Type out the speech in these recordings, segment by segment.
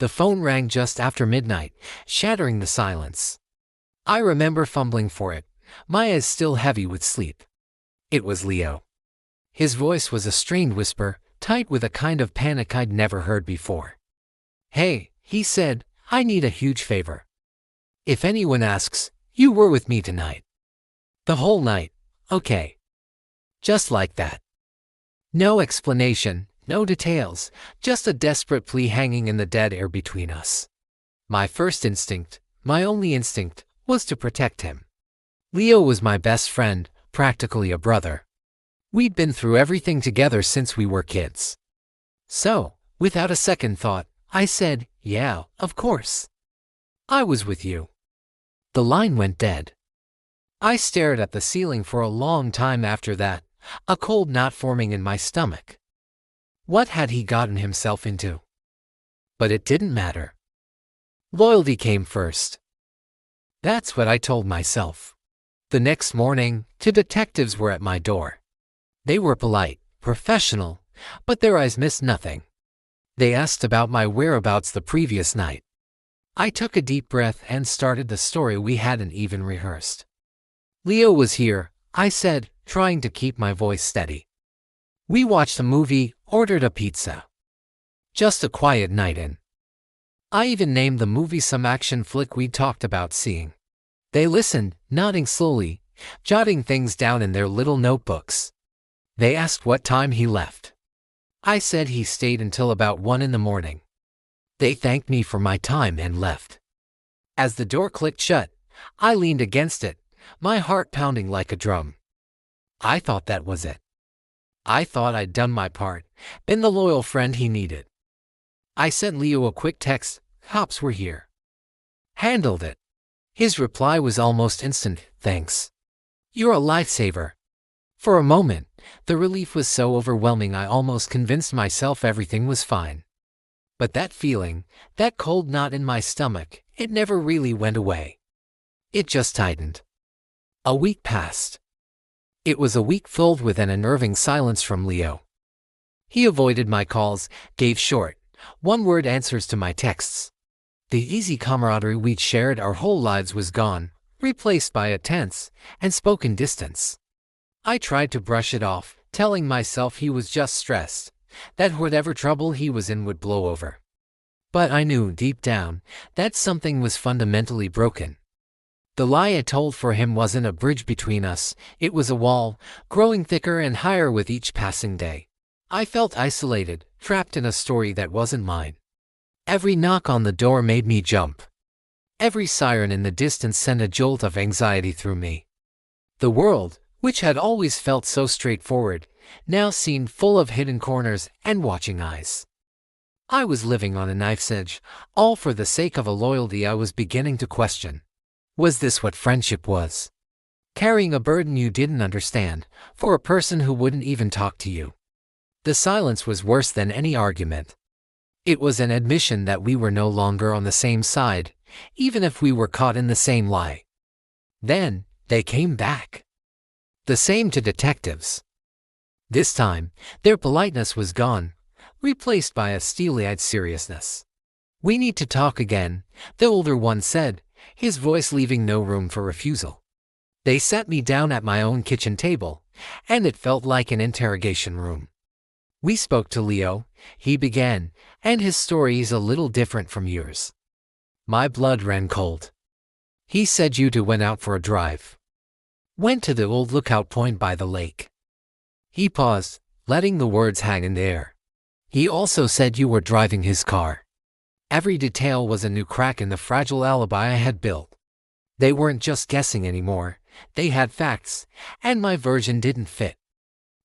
The phone rang just after midnight, shattering the silence. I remember fumbling for it, my eyes still heavy with sleep. It was Leo. His voice was a strained whisper, tight with a kind of panic I'd never heard before. "Hey," he said, "I need a huge favor. If anyone asks, you were with me tonight. The whole night, okay?" Just like that. No explanation, no details, just a desperate plea hanging in the dead air between us. My first instinct, my only instinct, was to protect him. Leo was my best friend, practically a brother. We'd been through everything together since we were kids. So, without a second thought, I said, "Yeah, of course. I was with you." The line went dead. I stared at the ceiling for a long time after that, a cold knot forming in my stomach. What had he gotten himself into? But it didn't matter. Loyalty came first. That's what I told myself. The next morning, two detectives were at my door. They were polite, professional, but their eyes missed nothing. They asked about my whereabouts the previous night. I took a deep breath and started the story we hadn't even rehearsed. "Leo was here," I said, trying to keep my voice steady. "We watched a movie, ordered a pizza. Just a quiet night in." I even named the movie some action flick we'd talked about seeing. They listened, nodding slowly, jotting things down in their little notebooks. They asked what time he left. I said he stayed until about 1 in the morning. They thanked me for my time and left. As the door clicked shut, I leaned against it, my heart pounding like a drum. I thought that was it. I thought I'd done my part, been the loyal friend he needed. I sent Leo a quick text, "Cops were here." Handled it. His reply was almost instant, "Thanks. You're a lifesaver." For a moment, the relief was so overwhelming I almost convinced myself everything was fine. But that feeling, that cold knot in my stomach, it never really went away. It just tightened. A week passed. It was a week filled with an unnerving silence from Leo. He avoided my calls, gave short, one-word answers to my texts. The easy camaraderie we'd shared our whole lives was gone, replaced by a tense and spoken distance. I tried to brush it off, telling myself he was just stressed, that whatever trouble he was in would blow over. But I knew deep down that something was fundamentally broken. The lie I told for him wasn't a bridge between us, it was a wall, growing thicker and higher with each passing day. I felt isolated, trapped in a story that wasn't mine. Every knock on the door made me jump. Every siren in the distance sent a jolt of anxiety through me. The world, which had always felt so straightforward, now seemed full of hidden corners and watching eyes. I was living on a knife's edge, all for the sake of a loyalty I was beginning to question. Was this what friendship was? Carrying a burden you didn't understand, for a person who wouldn't even talk to you. The silence was worse than any argument. It was an admission that we were no longer on the same side, even if we were caught in the same lie. Then, they came back. The same two detectives. This time, their politeness was gone, replaced by a steely-eyed seriousness. "We need to talk again," the older one said, his voice leaving no room for refusal. They sat me down at my own kitchen table, and it felt like an interrogation room. "We spoke to Leo," he began, "and his story is a little different from yours." My blood ran cold. "He said you two went out for a drive. Went to the old lookout point by the lake." He paused, letting the words hang in the air. "He also said you were driving his car." Every detail was a new crack in the fragile alibi I had built. They weren't just guessing anymore, they had facts, and my version didn't fit.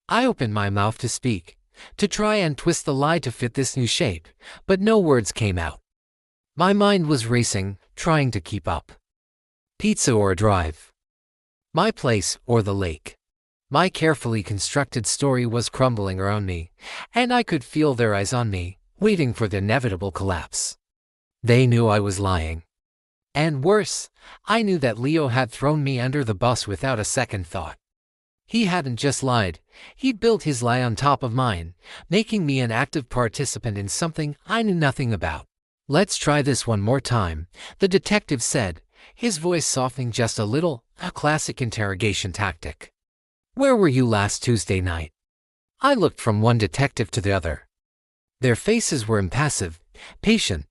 I opened my mouth to speak, to try and twist the lie to fit this new shape, but no words came out. My mind was racing, trying to keep up. Pizza or a drive? My place or the lake? My carefully constructed story was crumbling around me, and I could feel their eyes on me, waiting for the inevitable collapse. They knew I was lying. And worse, I knew that Leo had thrown me under the bus without a second thought. He hadn't just lied, he'd built his lie on top of mine, making me an active participant in something I knew nothing about. Let's try this one more time, the detective said, his voice softening just a little, a classic interrogation tactic. Where were you last Tuesday night? I looked from one detective to the other. Their faces were impassive, patient.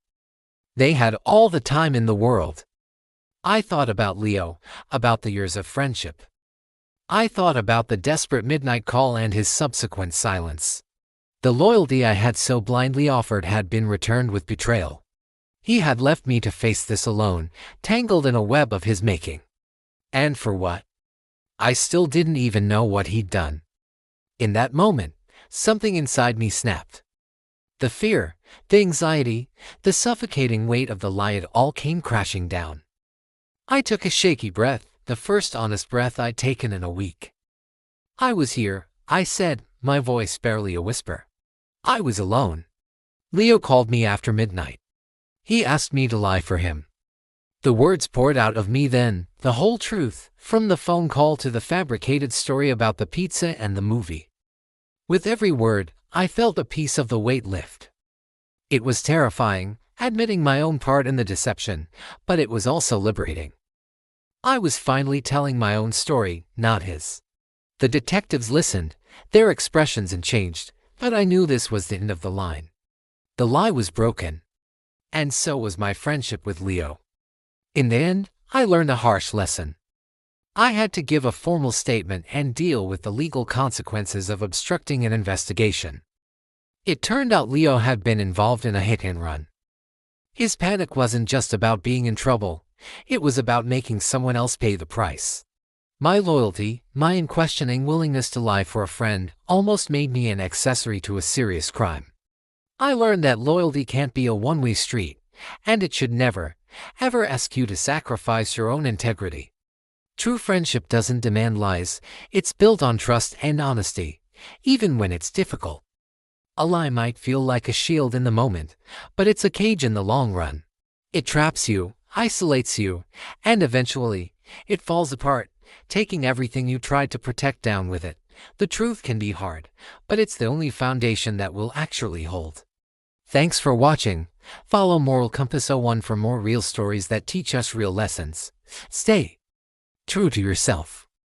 They had all the time in the world. I thought about Leo, about the years of friendship. I thought about the desperate midnight call and his subsequent silence. The loyalty I had so blindly offered had been returned with betrayal. He had left me to face this alone, tangled in a web of his making. And for what? I still didn't even know what he'd done. In that moment, something inside me snapped. The fear, the anxiety, the suffocating weight of the lie, it all came crashing down. I took a shaky breath, the first honest breath I'd taken in a week. I was here, I said, my voice barely a whisper. I was alone. Leo called me after midnight. He asked me to lie for him. The words poured out of me then, the whole truth, from the phone call to the fabricated story about the pizza and the movie. With every word, I felt a piece of the weight lift. It was terrifying, admitting my own part in the deception, but it was also liberating. I was finally telling my own story, not his. The detectives listened, their expressions changed, but I knew this was the end of the line. The lie was broken. And so was my friendship with Leo. In the end, I learned a harsh lesson. I had to give a formal statement and deal with the legal consequences of obstructing an investigation. It turned out Leo had been involved in a hit-and-run. His panic wasn't just about being in trouble, it was about making someone else pay the price. My loyalty, my unquestioning willingness to lie for a friend, almost made me an accessory to a serious crime. I learned that loyalty can't be a one-way street, and it should never, ever ask you to sacrifice your own integrity. True friendship doesn't demand lies, it's built on trust and honesty, even when it's difficult. A lie might feel like a shield in the moment, but it's a cage in the long run. It traps you, isolates you, and eventually, it falls apart, taking everything you tried to protect down with it. The truth can be hard, but it's the only foundation that will actually hold. Thanks for watching. Follow Moral Compass 01 for more real stories that teach us real lessons. Stay true to yourself.